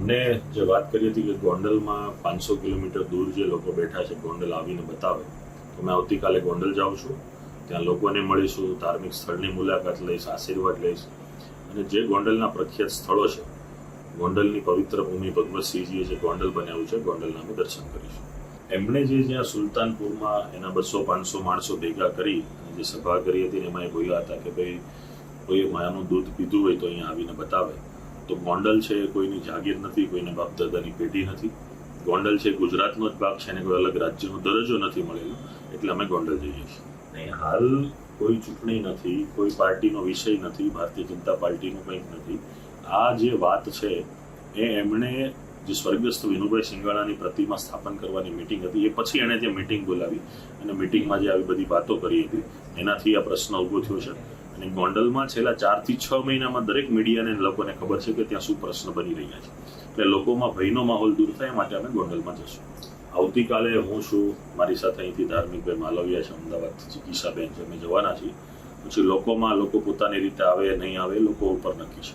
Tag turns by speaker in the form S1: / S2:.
S1: એમણે જે વાત કરી હતી કે ગોંડલમાં 500 કિલોમીટર દૂર જે લોકો બેઠા છે ગોંડલ આવીને બતાવે, તો મેં આવતીકાલે ગોંડલ જાઉં છું, ત્યાં લોકોને મળીશું, ધાર્મિક સ્થળની મુલાકાત લઈશ, આશીર્વાદ લઈશ, અને જે ગોંડલના પ્રખ્યાત સ્થળો છે, ગોંડલની પવિત્ર ભૂમિ ભગવતસિંહજીએ જે ગોંડલ બનાવ્યું છે, ગોંડલના અમે દર્શન કરીશું. એમણે જે જ્યાં સુલતાનપુરમાં એના 200-500 માણસો ભેગા કરી અને જે સભા કરી હતી એમાં એ બોલ્યા હતા કે ભાઈ કોઈએ માયાનું દૂધ પીધું હોય તો અહીંયા આવીને બતાવે. તો ગોંડલ છે એ કોઈની જાગીર નથી, કોઈને બાપ દાદાની પેઢી નથી. ગોંડલ છે ગુજરાતનો જ ભાગ છે અને કોઈ અલગ રાજ્યનો દરજ્જો નથી મળેલો, એટલે અમે ગોંડલ જઈએ છીએ. હાલ કોઈ ચૂંટણી નથી, કોઈ પાર્ટીનો વિષય નથી, ભારતીય જનતા પાર્ટીનું કંઈક નથી. આ જે વાત છે એ એમણે જે સ્વર્ગસ્થ વિનુભાઈ સિંગાળાની પ્રતિમા સ્થાપન કરવાની મિટિંગ હતી એ પછી એણે જે મિટિંગ બોલાવી અને મિટિંગમાં જે આવી બધી વાતો કરી હતી એનાથી આ પ્રશ્ન ઊભો થયો છે. અને ગોંડલમાં છેલ્લા 4 થી 6 મહિનામાં દરેક મીડિયાને લોકોને ખબર છે કે ત્યાં શું પ્રશ્ન બની રહ્યા છે, એટલે લોકોમાં ભયનો માહોલ દૂર થાય માટે અમે ગોંડલમાં જશું. આવતીકાલે હું છું, મારી સાથે અહીંથી ધાર્મિકભાઈ માલવિયા છે, અમદાવાદથી ચિકિત્સાબેન છે, અમે જવાના છીએ. પછી લોકો પોતાની રીતે આવે નહીં આવે લોકો ઉપર નક્કી છે.